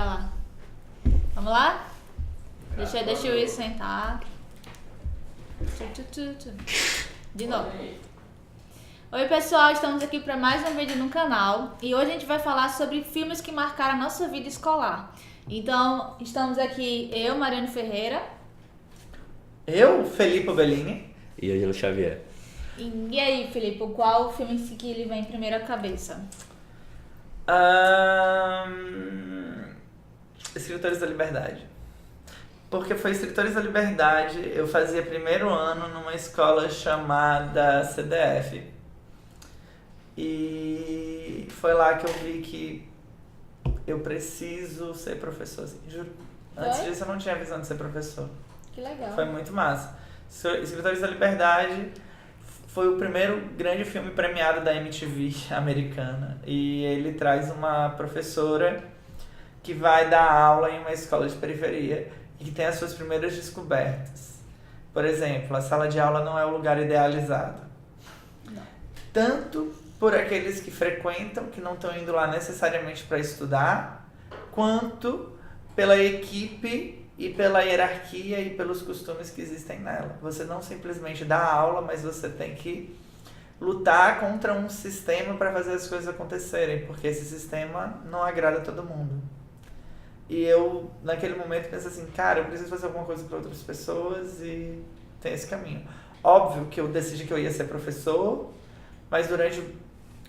pra lá. Vamos lá? Deixa o Will sentar. De novo. Oi pessoal, estamos aqui para mais um vídeo no canal e hoje a gente vai falar sobre filmes que marcaram a nossa vida escolar. Então, estamos aqui eu, Mariano Ferreira. Eu, Felipe Bellini. E Ângelo Xavier. E aí, Felipe, qual filme que ele vem primeiro à cabeça? Escritores da Liberdade. Porque foi Escritores da Liberdade, eu fazia primeiro ano numa escola chamada CDF. E foi lá que eu vi que eu preciso ser professor, assim, juro. Antes disso eu não tinha visão de ser professor. Que legal. Foi muito massa. Escritores da Liberdade foi o primeiro grande filme premiado da MTV americana. E ele traz uma professora que vai dar aula em uma escola de periferia e que tem as suas primeiras descobertas. Por exemplo, a sala de aula não é o lugar idealizado. Não. Tanto por aqueles que frequentam, que não estão indo lá necessariamente para estudar, quanto pela equipe e pela hierarquia e pelos costumes que existem nela. Você não simplesmente dá aula, mas você tem que lutar contra um sistema para fazer as coisas acontecerem, porque esse sistema não agrada a todo mundo. E eu, naquele momento, pensei assim, cara, eu preciso fazer alguma coisa para outras pessoas e tem esse caminho. Óbvio que eu decidi que eu ia ser professor, mas durante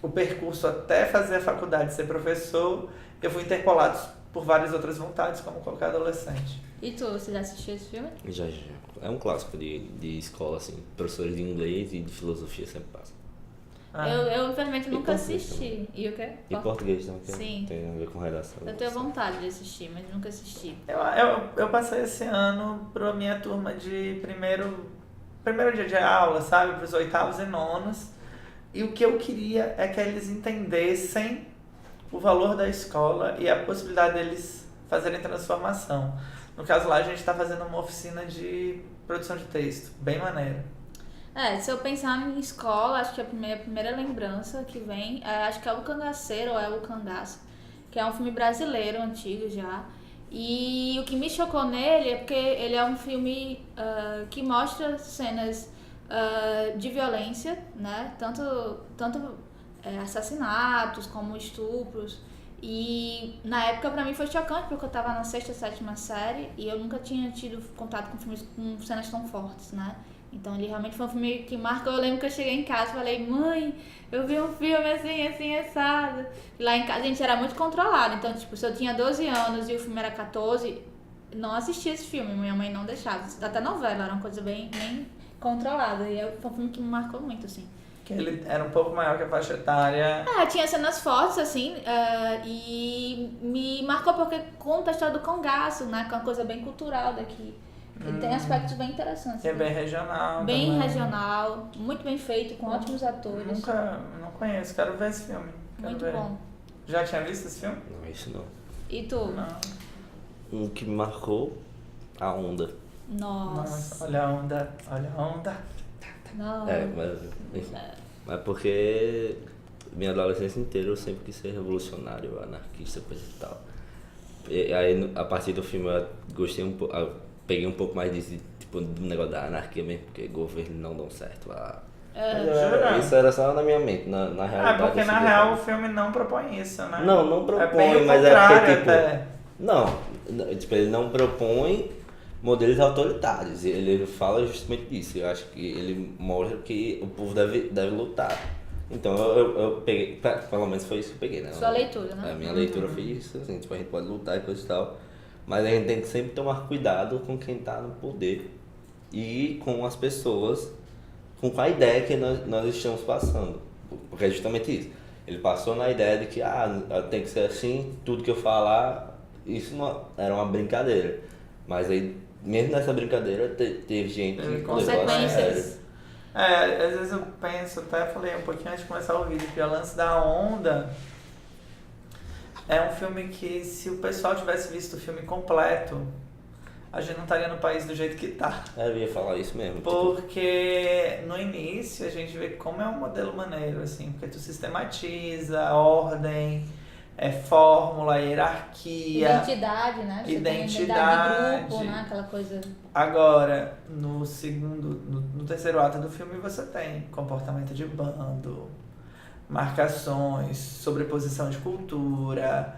o percurso até fazer a faculdade e ser professor, eu fui interpolado por várias outras vontades, como qualquer adolescente. E tu, você já assistiu esse filme? Já. É um clássico de escola, assim. Professores de inglês e de filosofia sempre passam. Eu infelizmente E nunca português assisti. também. E o quê? E português também, que Sim. tem a ver com redação. Eu tenho vontade de assistir, mas nunca assisti. Eu passei esse ano para minha turma de primeiro dia de aula, sabe? Para os 8º e 9º. E o que eu queria é que eles entendessem o valor da escola e a possibilidade deles fazerem transformação. No caso lá, a gente está fazendo uma oficina de produção de texto, bem maneira. Se eu pensar em escola, acho que a primeira lembrança que vem, acho que é O Cangaceiro ou é O Cangaço, que é um filme brasileiro, antigo já. E o que me chocou nele é porque ele é um filme que mostra cenas de violência, né? Tanto assassinatos como estupros. E na época pra mim foi chocante porque eu tava na 6ª, 7ª série e eu nunca tinha tido contato com filmes com cenas tão fortes, né? Então ele realmente foi um filme que marcou. Eu lembro que eu cheguei em casa e falei, mãe, eu vi um filme assim, assado. E lá em casa a gente era muito controlado, então tipo, se eu tinha 12 anos e o filme era 14, não assistia esse filme, minha mãe não deixava. Até novela, era uma coisa bem controlada. E foi um filme que me marcou muito, assim. Que ele era um pouco maior que a faixa etária. Tinha cenas fortes, assim, e me marcou porque conta a história do cangaço, né? Que é uma coisa bem cultural daqui. Ele tem aspectos bem interessantes. Que é bem regional. Bem também. regional, muito bem feito, com ótimos atores. Não conheço, quero ver esse filme. Muito ver. bom. Já tinha visto esse filme? Não, isso não. E tu? Não. Um que me marcou, A Onda. Nossa. Olha a onda, olha a onda. Nossa. Mas enfim. Mas porque minha adolescência inteira eu sempre quis ser revolucionário, anarquista, coisa e tal. E aí, a partir do filme, eu gostei um pouco, peguei um pouco mais desse tipo do negócio da anarquia mesmo, porque governo não dão certo. Isso era só na minha mente, na realidade. Porque na real o filme não propõe isso, né? Não propõe, bem mas é porque tipo. até. Não, tipo, ele não propõe modelos autoritários, ele fala justamente disso. Eu acho que ele mostra que o povo deve lutar. Então eu peguei, pelo menos foi isso que eu peguei, né? Sua leitura, né? A minha leitura foi isso, assim, tipo, a gente pode lutar e coisa e tal, mas a gente tem que sempre tomar cuidado com quem tá no poder e com as pessoas, com a ideia que nós estamos passando, porque é justamente isso. Ele passou na ideia de que tem que ser assim, tudo que eu falar, isso não, era uma brincadeira, mas aí mesmo nessa brincadeira teve gente que levou a sério. Consequências. Às vezes eu penso, até falei um pouquinho antes de começar o vídeo, que o Lance da Onda é um filme que, se o pessoal tivesse visto o filme completo, a gente não estaria no país do jeito que tá. Eu ia falar isso mesmo. Porque no início a gente vê como é um modelo maneiro, assim, porque tu sistematiza a ordem, fórmula, hierarquia. Identidade, né? Você tem Identidade. de grupo, né? Aquela coisa. Agora, no terceiro ato do filme, você tem comportamento de bando, marcações, sobreposição de cultura,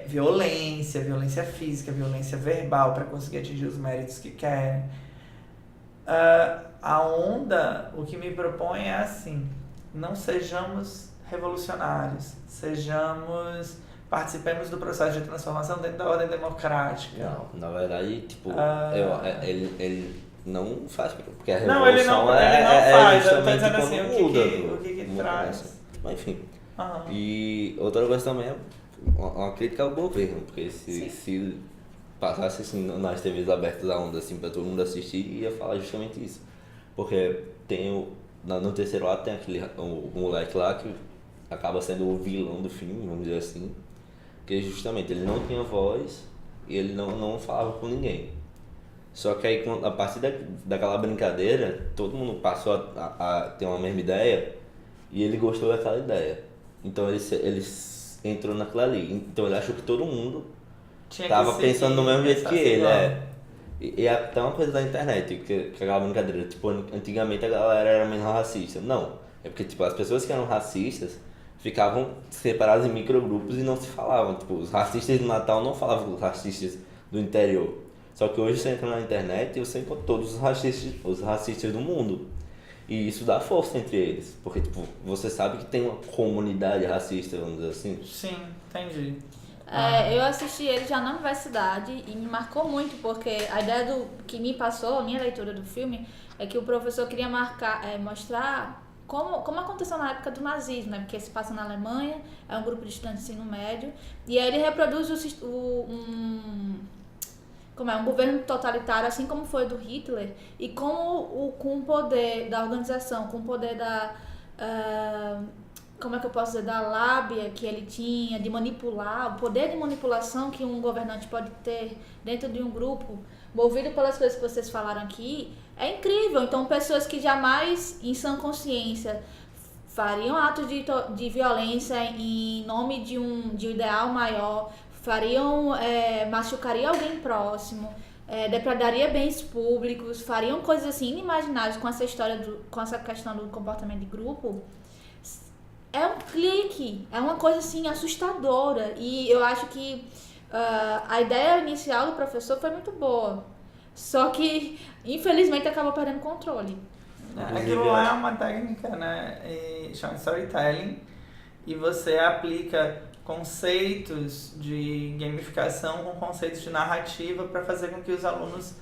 violência física, violência verbal para conseguir atingir os méritos que querem. A onda, o que me propõe é assim, não sejamos revolucionários, participemos do processo de transformação dentro da ordem democrática. Não, na verdade, tipo, ele não faz, porque a Não, ele revolução não faz, eu tô justamente dizendo assim, quando muda, o que traz. Mas enfim, Aham. e outra coisa também é uma crítica ao governo, porque Sim. se passasse assim, nas TVs abertas a onda assim, pra todo mundo assistir, ia falar justamente isso. Porque no terceiro ato tem o moleque lá que acaba sendo o vilão do filme, vamos dizer assim, que justamente ele não tinha voz e ele não falava com ninguém. Só que aí, a partir daquela brincadeira, todo mundo passou a ter uma mesma ideia e ele gostou daquela ideia. Então ele entrou naquilo ali. Então ele achou que todo mundo tava pensando no mesmo jeito que ele. E até uma coisa da internet, que aquela brincadeira, tipo, antigamente a galera era menos racista. Não, é porque tipo, as pessoas que eram racistas ficavam separadas em microgrupos e não se falavam. Tipo, os racistas do Natal não falavam com os racistas do interior. Só que hoje você entra na internet e você encontra todos os racistas do mundo. E isso dá força entre eles. Porque tipo, você sabe que tem uma comunidade racista, vamos dizer assim. Sim, entendi. Eu assisti ele já na universidade e me marcou muito, porque a ideia que me passou, a minha leitura do filme, é que o professor queria mostrar como aconteceu na época do nazismo, né? Porque se passa na Alemanha, é um grupo de estudantes de ensino médio, e aí ele reproduz um governo totalitário, assim como foi do Hitler, e com o poder da organização, com o poder como é que eu posso dizer, da lábia que ele tinha, de manipular, o poder de manipulação que um governante pode ter dentro de um grupo, movido pelas coisas que vocês falaram aqui, é incrível. Então, pessoas que jamais, em sã consciência, fariam atos de violência em nome de um ideal maior, machucariam alguém próximo, depredaria bens públicos, fariam coisas assim inimagináveis com essa questão do comportamento de grupo. É um clique, é uma coisa assim assustadora, e eu acho que a ideia inicial do professor foi muito boa, só que infelizmente acabou perdendo controle. Aquilo lá é uma técnica, né? Chama storytelling, e você aplica conceitos de gamificação com conceitos de narrativa para fazer com que os alunos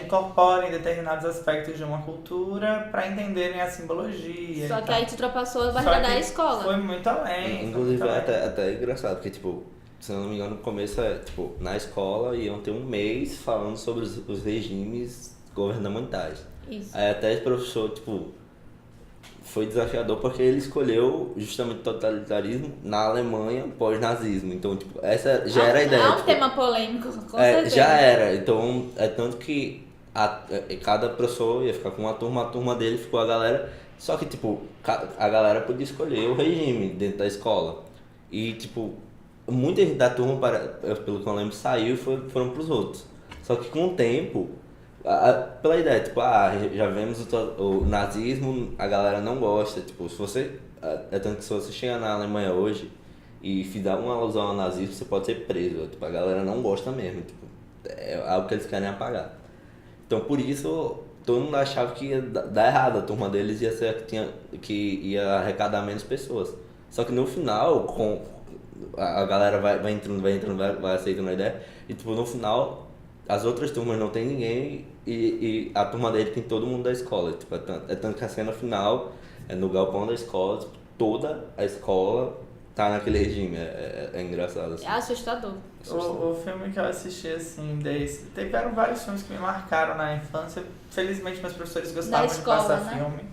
incorporem determinados aspectos de uma cultura para entenderem a simbologia. Só que aí tu ultrapassou a barreira da escola. Foi muito além. Inclusive até engraçado, porque tipo, se eu não me engano, no começo tipo, na escola iam ter um mês falando sobre os regimes governamentais. Isso. Aí até esse professor, tipo, foi desafiador porque ele escolheu justamente totalitarismo na Alemanha pós-nazismo. Então, tipo, essa já era a ideia. É um tipo, tema polêmico, com certeza. Já era. Então, tanto que cada professor ia ficar com uma turma, a turma dele ficou a galera. Só que, tipo, a galera podia escolher o regime dentro da escola. E, tipo, muita gente da turma, pelo que eu lembro, saiu e foram pros outros. Só que com o tempo, pela ideia, tipo, já vemos o nazismo, a galera não gosta, tipo, se você, tanto que se você chegar na Alemanha hoje e fizer uma alusão ao nazismo, você pode ser preso, tipo, a galera não gosta mesmo, tipo, é algo que eles querem apagar. Então, por isso, todo mundo achava que ia dar errado, a turma deles ia ser que ia arrecadar menos pessoas. Só que no final, a galera vai entrando, vai aceitando a ideia, e tipo, no final, as outras turmas não tem ninguém e a turma dele tem todo mundo da escola. Tipo, tanto que a cena final é no galpão da escola, tipo, toda a escola tá naquele regime. É engraçado. Assim. É assustador. O filme que eu assisti, assim, tiveram vários filmes que me marcaram na infância. Felizmente meus professores gostavam de passar filme.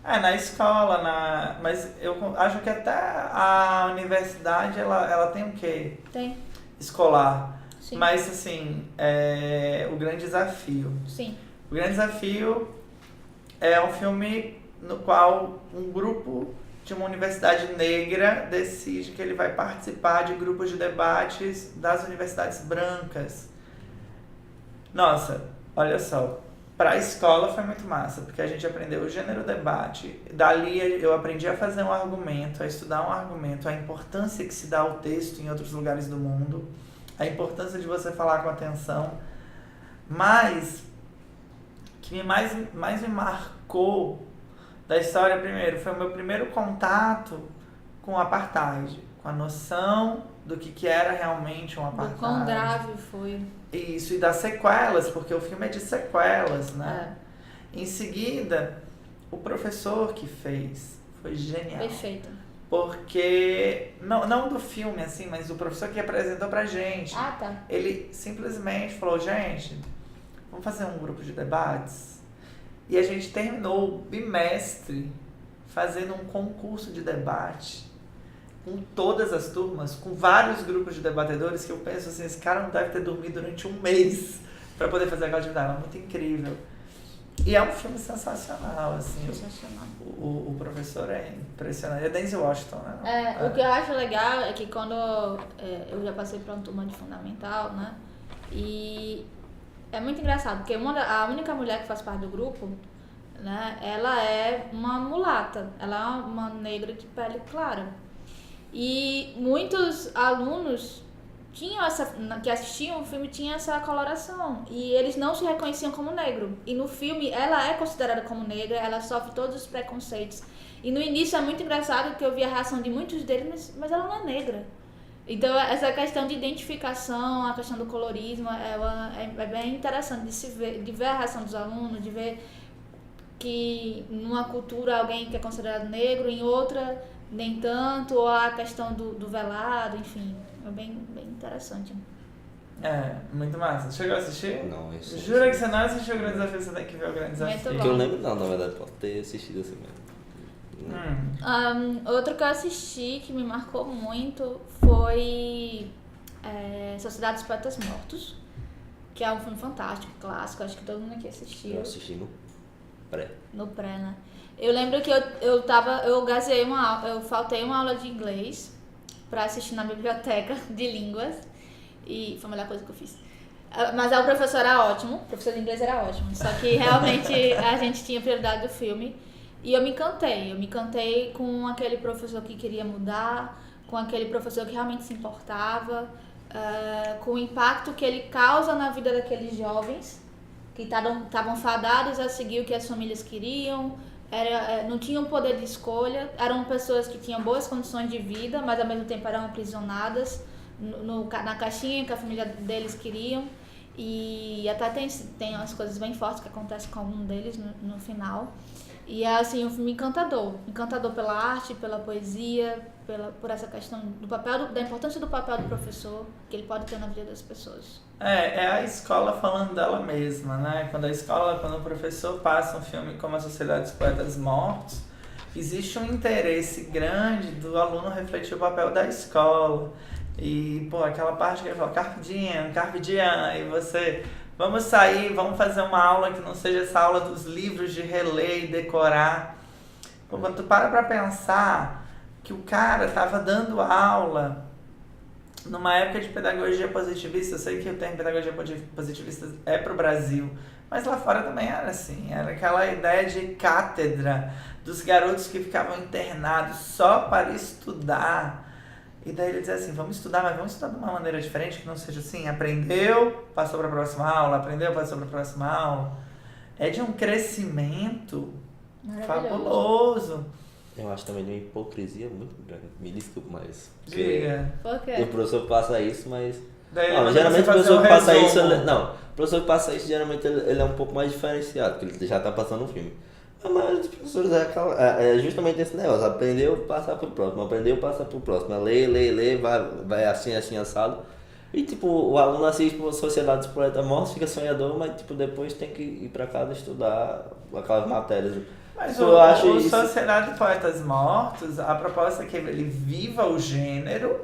Na escola, mas eu acho que até a universidade ela tem o quê? Tem. Escolar. Sim. Mas, assim, o grande desafio. Sim. O grande desafio é um filme no qual um grupo de uma universidade negra decide que ele vai participar de grupos de debates das universidades brancas. Nossa, olha só, para a escola foi muito massa, porque a gente aprendeu o gênero debate. Dali eu aprendi a fazer um argumento, a estudar um argumento, a importância que se dá ao texto em outros lugares do mundo, a importância de você falar com atenção. Mas o que mais me marcou da história, primeiro, foi o meu primeiro contato com o apartheid, com a noção do que era realmente um apartheid. O quão grave foi. Isso, e das sequelas, porque o filme é de sequelas, né? É. Em seguida, o professor que fez foi genial. Perfeito. Porque, não do filme, assim, mas do professor que apresentou pra gente. Ah, tá. Ele simplesmente falou, gente, vamos fazer um grupo de debates? E a gente terminou o bimestre fazendo um concurso de debate com todas as turmas, com vários grupos de debatedores, que eu penso assim, esse cara não deve ter dormido durante um mês para poder fazer aquela atividade. É muito incrível. E é um filme sensacional, assim. Sensacional. O professor é impressionante. É Denzel Washington, né? O que eu acho legal é que quando eu já passei por uma turma de fundamental, né? E é muito engraçado, porque a única mulher que faz parte do grupo, né? Ela é uma mulata. Ela é uma negra de pele clara. E muitos alunos que assistiam o filme tinham essa coloração e eles não se reconheciam como negro. E no filme ela é considerada como negra, ela sofre todos os preconceitos. E no início é muito engraçado que eu vi a reação de muitos deles, mas ela não é negra. Então essa questão de identificação, a questão do colorismo, é bem interessante de ver a reação dos alunos, de ver que numa cultura alguém que é considerado negro, em outra nem tanto, ou a questão do velado, enfim, é bem interessante. É, muito massa. Chegou a assistir? Não, isso. Jura que você não assistiu o Grande Desafio, você tem que ver o Grande Desafio. Muito Que eu lembro não, na verdade, pode ter assistido assim mesmo. Outro que eu assisti que me marcou muito foi Sociedade dos Poetas Mortos, que é um filme fantástico, clássico, acho que todo mundo aqui assistiu. Eu assisti no pré. No pré, né? Eu lembro que eu faltei uma aula de inglês pra assistir na biblioteca de línguas e foi a melhor coisa que eu fiz. Mas o professor era ótimo, o professor de inglês era ótimo, só que realmente a gente tinha prioridade do filme e eu me encantei com aquele professor que queria mudar, com aquele professor que realmente se importava, com o impacto que ele causa na vida daqueles jovens que estavam fadados a seguir o que as famílias queriam. Não tinham poder de escolha, eram pessoas que tinham boas condições de vida, mas ao mesmo tempo eram aprisionadas na caixinha que a família deles queriam. E até tem umas coisas bem fortes que acontecem com algum deles no final. E é assim, um filme encantador pela arte, pela poesia, por essa questão da importância do papel do professor que ele pode ter na vida das pessoas. É a escola falando dela mesma, né? Quando o professor passa um filme como A Sociedade dos Poetas Mortos, existe um interesse grande do aluno refletir o papel da escola. E, aquela parte que ele fala, carpe diem, e você, vamos sair, vamos fazer uma aula que não seja essa aula dos livros de reler e decorar. Quando tu pra pensar que o cara tava dando aula numa época de pedagogia positivista, eu sei que o termo pedagogia positivista é pro Brasil, mas lá fora também era assim, era aquela ideia de cátedra dos garotos que ficavam internados só para estudar. E daí ele dizia assim, vamos estudar, mas vamos estudar de uma maneira diferente, que não seja assim, aprendeu, passou para a próxima aula, aprendeu, passou para a próxima aula. É de um crescimento fabuloso. Eu acho também de uma hipocrisia muito grande. Me desculpe, mas... Diga. Por quê? O professor passa isso, mas... Daí Não, geralmente o professor que passa isso... O professor que passa isso, geralmente, ele é um pouco mais diferenciado, porque ele já tá passando um filme. A maioria dos professores é justamente esse negócio. Aprendeu, passa pro próximo. Aprendeu, passa pro próximo. Lê, vai assim, assado. E, o aluno assiste Sociedade dos Poetas Mortos, fica sonhador, mas, depois tem que ir pra casa estudar aquelas matérias. Mas eu acho o isso... Sociedade de Poetas Mortos, a proposta é que ele viva o gênero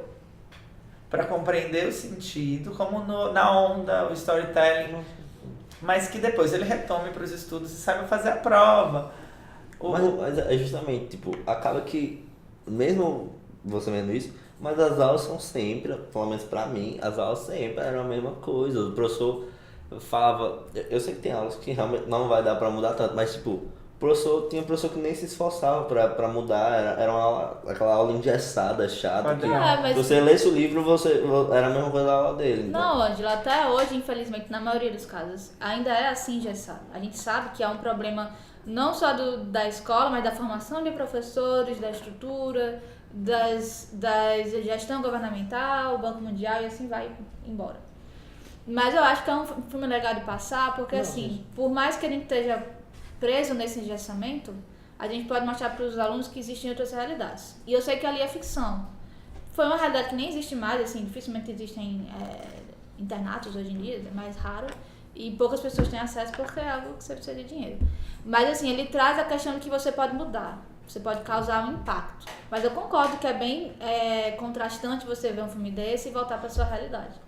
para compreender o sentido, como na onda, o storytelling, mas que depois ele retome para os estudos e saiba fazer a prova. Mas é justamente, acaba que mesmo você vendo isso, mas as aulas são sempre, pelo menos pra mim, as aulas sempre eram a mesma coisa. O professor falava, eu sei que tem aulas que realmente não vai dar pra mudar tanto, mas tipo, tinha professor que nem se esforçava pra mudar, era aquela aula engessada, chata, que mas- se você lesse o livro, era a mesma coisa da aula dele. Então, Não, Ângela, até hoje, infelizmente, na maioria dos casos, ainda é assim engessado. A gente sabe que há um problema não só da escola, mas da formação de professores, da estrutura, da gestão governamental, Banco Mundial e assim vai embora. Mas eu acho que é um filme legal de passar, porque assim, por mais que a gente esteja preso nesse engessamento, a gente pode mostrar para os alunos que existem outras realidades. E eu sei que ali é ficção. Foi uma realidade que nem existe mais, assim, dificilmente existem internatos hoje em dia, é mais raro. E poucas pessoas têm acesso porque é algo que você precisa de dinheiro. Mas assim, ele traz a questão de que você pode mudar, você pode causar um impacto. Mas eu concordo que é bem contrastante você ver um filme desse e voltar para sua realidade.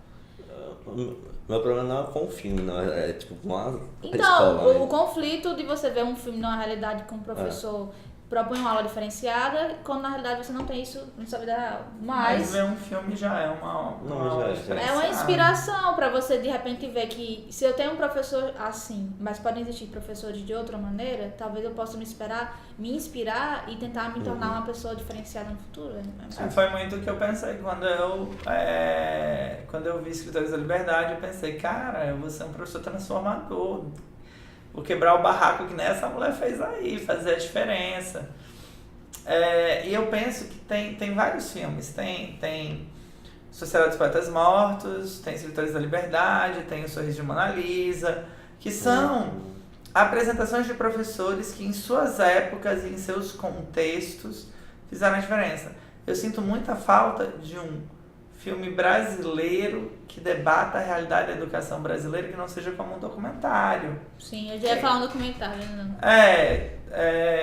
meu problema não é com o filme, não, é tipo com a Então, escola. o conflito de você ver um filme numa realidade com um professor propõe uma aula diferenciada, quando na realidade você não tem isso na sua vida real. Mas ver um filme já é uma aula É diferenciada. uma inspiração para você de repente ver que se eu tenho um professor assim, mas podem existir professores de outra maneira, talvez eu possa me inspirar e tentar me tornar uma pessoa diferenciada no futuro. Foi muito o que eu pensei quando eu vi Escritores da Liberdade. Eu pensei, cara, eu vou ser um professor transformador. Vou quebrar o barraco que nem essa mulher fez aí, fazer a diferença. E eu penso que tem vários filmes. Tem Sociedade dos Poetas Mortos, tem Escritores da Liberdade, tem O Sorriso de Mona Lisa, que são apresentações de professores que em suas épocas e em seus contextos fizeram a diferença. Eu sinto muita falta de um filme brasileiro que debata a realidade da educação brasileira, que não seja como um documentário. Sim, eu já ia falar um documentário, não.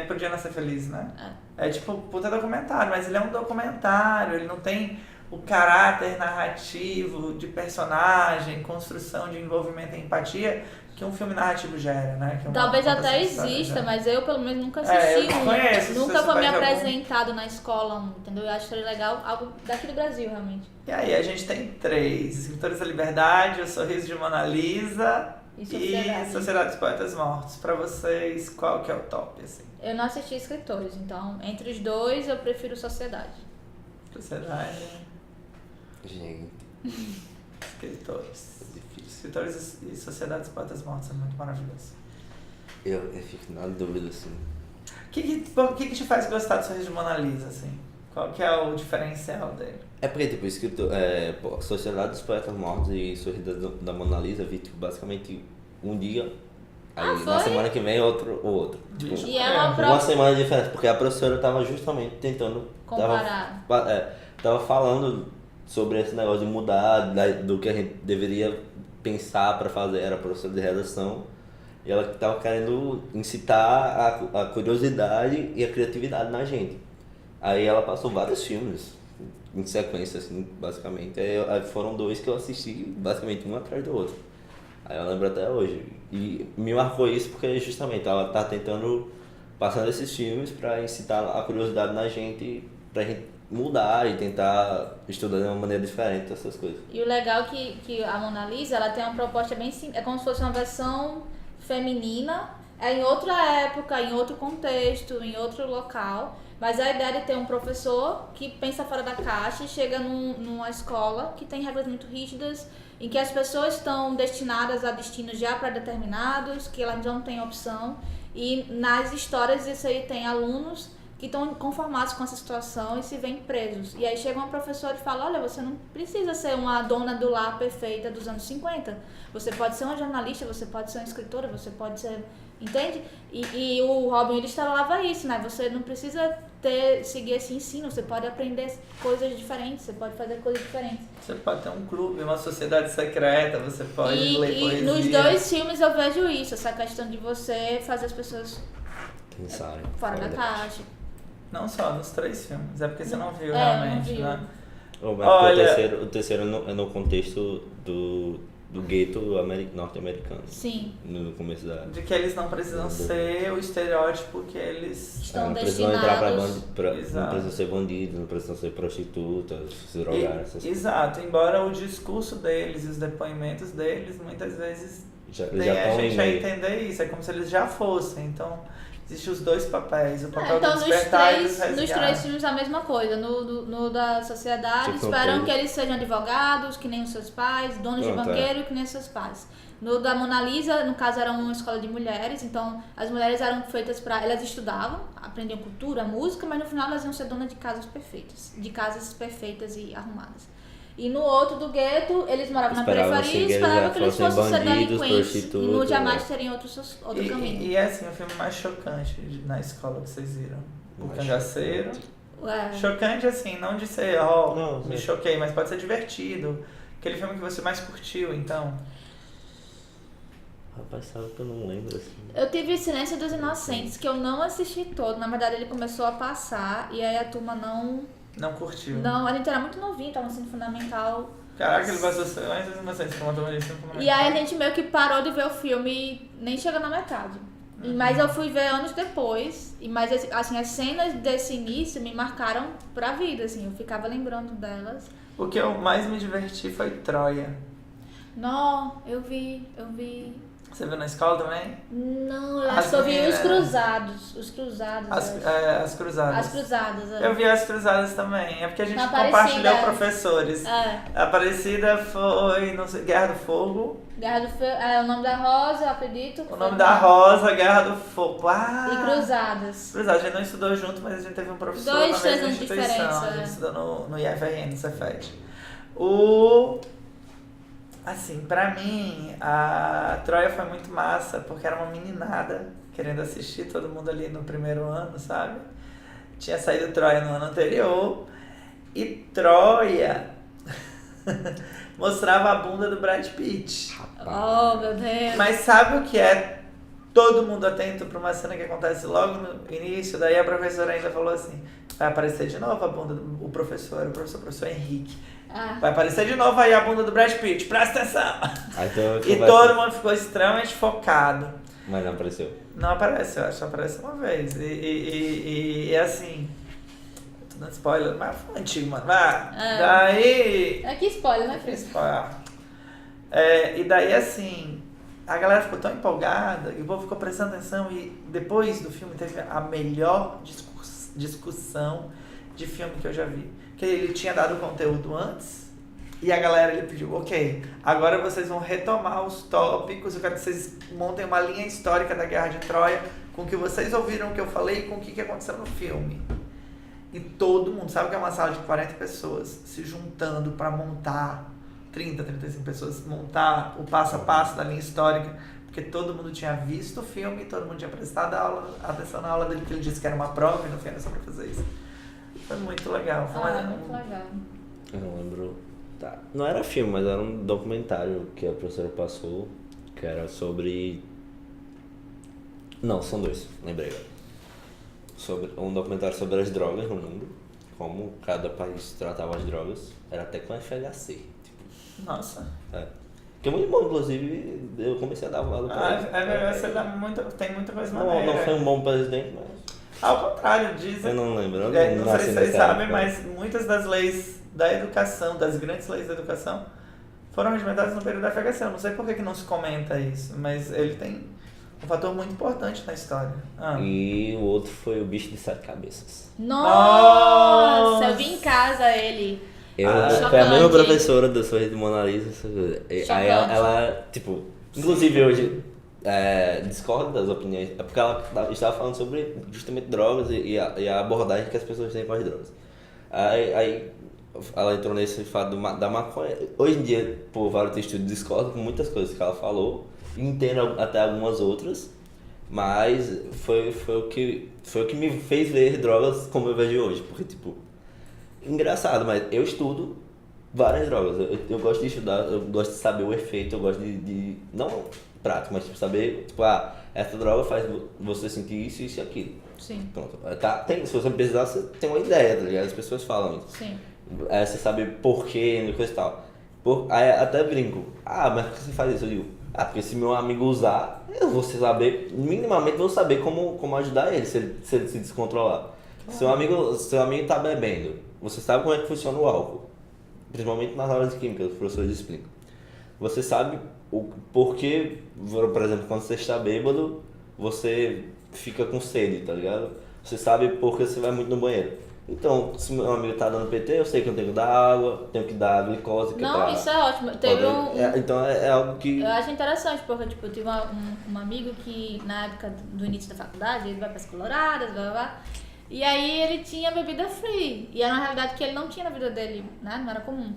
Podia Nascer Feliz, né? É tipo, puta documentário, mas ele é um documentário, ele não tem o caráter narrativo de personagem, construção de envolvimento e empatia que um filme narrativo gera, né? Que Talvez até contação de história exista, gera. mas eu pelo menos nunca assisti. eu conheço, Nunca se foi você me vai ver apresentado na escola, entendeu? Eu acho que seria legal algo daqui do Brasil, realmente. E aí a gente tem 3, Escritores da Liberdade, O Sorriso de Mona Lisa E e Sociedade dos Poetas Mortos. Pra vocês, qual que é o top, assim? Eu não assisti Escritores, então entre os dois eu prefiro Sociedade. Sociedade, Gente, Escritores. é difícil. Escritores e Sociedade dos Poetas Mortos é muito maravilhoso. Eu fico na dúvida, assim. O que te faz gostar do Sorriso de Mona Lisa, assim? Qual que é o diferencial dele? É porque, tipo, Sociedade dos Poetas Mortos e Sorriso da Mona Lisa, vi, tipo, basicamente um dia. Aí na foi? semana que vem outro. Tipo, E é uma uma prova semana de diferença, porque a professora tava justamente tentando... comparar. Tava falando sobre esse negócio de mudar, do que a gente deveria pensar pra fazer, era professora de redação. E ela tava querendo incitar a curiosidade e a criatividade na gente. Aí ela passou vários filmes em sequência, assim, basicamente. Aí foram 2 que eu assisti, basicamente um atrás do outro. Aí eu lembro até hoje. E me marcou isso porque justamente ela tá tentando, passando esses filmes pra incitar a curiosidade na gente, pra gente mudar e tentar estudar de uma maneira diferente essas coisas. E o legal é que a Mona Lisa, ela tem uma proposta bem simples, é como se fosse uma versão feminina, em outra época, em outro contexto, em outro local, mas a ideia de ter um professor que pensa fora da caixa e chega numa escola que tem regras muito rígidas, em que as pessoas estão destinadas a destinos já pré-determinados, que elas não têm opção, e nas histórias isso aí tem alunos que estão conformados com essa situação e se veem presos. E aí chega uma professora e fala, olha, você não precisa ser uma dona do lar perfeita dos anos 50. Você pode ser uma jornalista, você pode ser uma escritora, você pode ser... Entende? E o Robin Williams falava isso, né? Você não precisa seguir esse ensino, você pode aprender coisas diferentes, você pode fazer coisas diferentes. Você pode ter um clube, uma sociedade secreta, você pode ler poesia. E nos 2 filmes eu vejo isso, essa questão de você fazer as pessoas Pensarem fora da caixa. Não só, nos 3 filmes. É porque você não viu não realmente, viu. né? Mas Olha- o terceiro é no contexto do gueto norte-americano. Sim. No começo da... De que eles não precisam ser o estereótipo que eles... Estão não precisam entrar destinados. não Exato. precisam ser bandidos, não precisam ser prostitutas, se drogar, essas coisas. Exato, embora o discurso deles e os depoimentos deles, muitas vezes, Já nem a estão gente em a meio. entender isso, é como se eles já fossem, então... Existem os dois papéis, o papel Então, do despertar e dos nos resgates. três filmes a mesma coisa. No da sociedade, Tipo, esperam ok. que eles sejam advogados, que nem os seus pais, donos de Pronto, banqueiro, que nem os seus pais. No da Mona Lisa, no caso, era uma escola de mulheres, então as mulheres eram feitas para... Elas estudavam, aprendiam cultura, música, mas no final elas iam ser donas de casas perfeitas e arrumadas. E no outro do gueto, eles moravam Esperavam na assim periferia e que eles esperavam já que eles fossem fossem ser bandidos, delinquentes. E no prostitutas, jamais né? teriam outro caminho. E é assim, o filme mais chocante na escola que vocês viram. O Mais Cangaceiro. É. Chocante assim, não de ser, Não, me sim. choquei, mas pode ser divertido. Aquele filme que você mais curtiu, então. Rapaz, sabe que eu não lembro assim. Eu tive Silêncio dos Inocentes, que eu não assisti todo. Na verdade, ele começou a passar e aí a turma Não curtiu. não... A gente era muito novinho, tava no ensino fundamental. Caraca, ele passou Silêncio dos Inocentes, como eu disse. E aí a gente meio que parou de ver o filme e nem chegou na metade. Mas eu fui ver anos depois. Mas assim, as cenas desse início me marcaram pra vida, assim. Eu ficava lembrando delas. O que eu mais me diverti foi Troia. Não, eu vi. Você viu na escola também? Não, eu As acho que eu vi meninas- Os Cruzados. Os Cruzados. As, eu acho. as Cruzadas. As Cruzadas, é. Eu vi as Cruzadas também. É porque a gente Na compartilhou Aparecida. professores. É. A Aparecida foi, não sei, Guerra do Fogo. Guerra do Fogo. É o nome da Rosa, eu acredito. O nome da Rosa, Guerra do Fogo. Ah! E Cruzadas. Cruzadas, a gente não estudou junto, mas a gente teve um professor 2, na 3 mesma anos de instituição. diferença, A gente é. estudou no IFRN, no Cefet. Assim, pra mim, a Troia foi muito massa, porque era uma meninada querendo assistir, todo mundo ali no primeiro ano, sabe? Tinha saído Troia no ano anterior. E Troia mostrava a bunda do Brad Pitt. Oh, meu Deus. Mas sabe o que é todo mundo atento pra uma cena que acontece logo no início? Daí a professora ainda falou assim, vai aparecer de novo a bunda do professor Henrique. Ah. Vai aparecer de novo aí a bunda do Brad Pitt, presta atenção! Ah, então E todo mundo ficou extremamente focado. Mas não apareceu. Não aparece, eu acho que aparece uma vez. E assim, tô dando spoiler, mas foi antigo, mano. É. Daí... É que spoiler, né, Que Cris? spoiler. E daí assim, a galera ficou tão empolgada e o povo ficou prestando atenção e depois do filme teve a melhor discussão de filme que eu já vi. Que ele tinha dado o conteúdo antes e a galera ele pediu, ok, agora vocês vão retomar os tópicos, eu quero que vocês montem uma linha histórica da Guerra de Troia com o que vocês ouviram que eu falei e com o que aconteceu no filme. E todo mundo, sabe que é uma sala de 40 pessoas se juntando para montar, 30, 35 pessoas, montar o passo a passo da linha histórica, porque todo mundo tinha visto o filme, todo mundo tinha prestado atenção na aula dele, porque ele disse que era uma prova e no fim era só pra fazer isso. Foi muito legal. Foi Muito legal. Eu não lembro. Tá. Não era filme, mas era um documentário que a professora passou, que era sobre. Não, são dois, lembrei agora. Um documentário sobre as drogas no mundo, como cada país tratava as drogas, era até com FHC. Nossa. Que é muito bom, inclusive, eu comecei a dar valor pra ele. Você tem muita coisa Não, maneira. não foi um bom presidente, mas. Ao contrário, dizem. Eu não lembro. Não sei nasci se vocês nessa sabem, época. mas muitas das leis da educação, das grandes leis da educação, foram regimentadas no período da FHC. Eu não sei por que não se comenta isso, mas ele tem um fator muito importante na história. E o outro foi o Bicho de Sete Cabeças. Nossa, eu vi em casa ele. Foi chocante. a mesma professora do Sorriso de Mona Lisa. Aí Chocante. ela, tipo, inclusive hoje discorda das opiniões, é porque ela estava falando sobre justamente drogas e a abordagem que as pessoas têm com as drogas. Aí ela entrou nesse fato da maconha. Hoje em dia, por vários estudos, discordo com muitas coisas que ela falou, entendo até algumas outras, mas foi o que me fez ver drogas como eu vejo hoje, porque, tipo, engraçado, mas eu estudo várias drogas, eu gosto de estudar, eu gosto de saber o efeito, eu gosto de não prático, mas tipo, saber, tipo, essa droga faz você sentir isso, isso e aquilo. Sim. Pronto, se você precisar, você tem uma ideia, tá ligado? As pessoas falam isso. Sim. Você sabe porquê, coisa e tal. Aí até brinco. Ah, mas por que você faz isso? Eu digo, porque se meu amigo usar, eu vou saber, minimamente vou saber como ajudar ele se ele se descontrolar. Seu amigo tá bebendo, você sabe como é que funciona o álcool. Principalmente nas aulas de química, os professores explicam. Você sabe o porquê, por exemplo, quando você está bêbado, você fica com sede, tá ligado? Você sabe por que você vai muito no banheiro. Então, se meu amigo tá dando PT, eu sei que eu tenho que dar água, tenho que dar glicose. Não, isso é ótimo. Teve então é algo que... Eu acho interessante, porque tipo, eu tive um amigo que, na época do início da faculdade, ele vai para as Coloradas, blá blá blá. E aí ele tinha bebida free. E era uma realidade que ele não tinha na vida dele, né? Não era comum.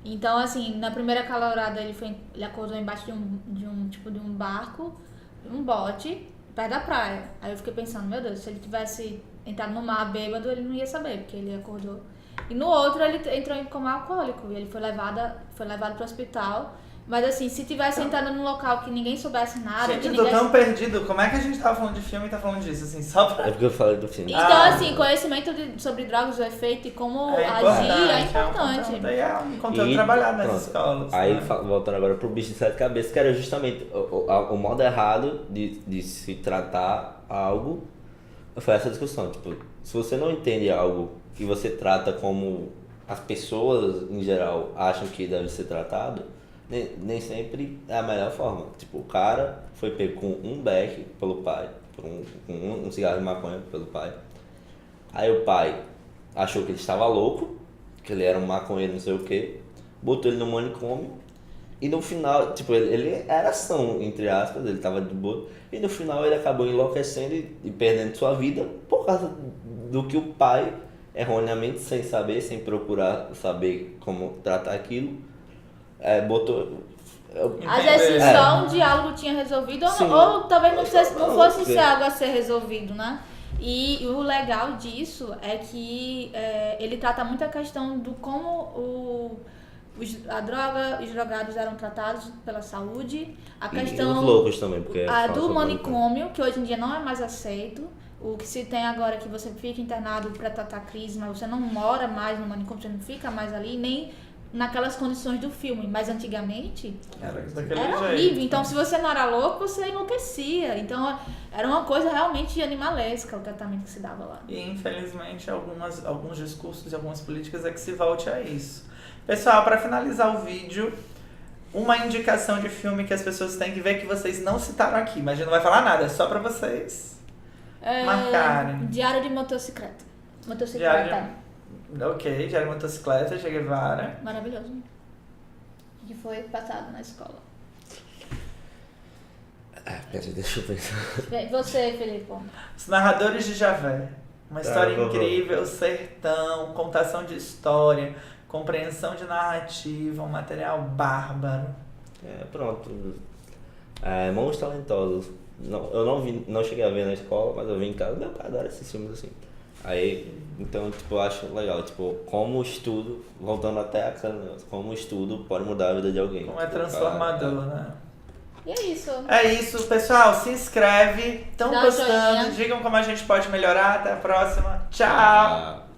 Então, assim, na primeira calorada ele acordou embaixo de um barco, um bote, perto da praia. Aí eu fiquei pensando, meu Deus, se ele tivesse entrado no mar bêbado, ele não ia saber, porque ele acordou. E no outro ele entrou em coma alcoólico e ele foi levado pro hospital. Mas assim, se tivesse entrado num local que ninguém soubesse nada... Gente, eu ninguém... tô tão perdido. Como é que a gente tava falando de filme e tá falando disso? Assim, só pra... É porque eu falei do filme. Então, assim, conhecimento sobre drogas, o efeito e como agir é importante. É um conteúdo trabalhado nas escolas. Aí, né? voltando agora pro bicho de sete cabeças, que era justamente o modo errado de se tratar algo, foi essa discussão. Tipo, se você não entende algo que você trata como as pessoas, em geral, acham que deve ser tratado, nem sempre é a melhor forma. Tipo, o cara foi pego com um beck pelo pai, com um cigarro de maconha pelo pai. Aí o pai achou que ele estava louco, que ele era um maconheiro, não sei o que, botou ele no manicômio. E no final, tipo, ele era são, entre aspas, ele tava de boa. E no final ele acabou enlouquecendo e perdendo sua vida por causa do que o pai, erroneamente, sem saber, sem procurar saber como tratar aquilo, botou... Às vezes só um diálogo tinha resolvido, ou talvez não fosse ser algo a ser resolvido, né? E o legal disso é que ele trata muito a questão do como a droga, os drogados eram tratados pela saúde, a questão... E os loucos também, porque... do manicômio, que hoje em dia não é mais aceito. O que se tem agora é que você fica internado para tratar crise, mas você não mora mais no manicômio, você não fica mais ali, nem naquelas condições do filme. Mas antigamente era horrível. Então, se você não era louco, você enlouquecia. Então, era uma coisa realmente animalesca o tratamento que se dava lá. E, infelizmente, alguns discursos e algumas políticas é que se volte a isso. Pessoal, para finalizar o vídeo, uma indicação de filme que as pessoas têm que ver que vocês não citaram aqui, mas a gente não vai falar nada, é só para vocês marcarem. Diário de Motocicleta. Ok, Diário de Motocicleta, Che Guevara. Maravilhoso. Que foi passado na escola. Peraí, deixa eu pensar. Você, Felipe. Os Narradores de Javé. Uma história incrível, sertão, contação de história, compreensão de narrativa, um material bárbaro. Pronto. Mãos Talentosos. Eu não cheguei a ver na escola, mas eu vi em casa. Meu pai adora esses filmes assim. Aí, então, tipo, eu acho legal, tipo, como o estudo, voltando até aquele negócio, como o estudo pode mudar a vida de alguém. Como é transformador, né? E é isso. É isso, pessoal. Se inscreve, estão gostando, digam como a gente pode melhorar. Até a próxima. Tchau!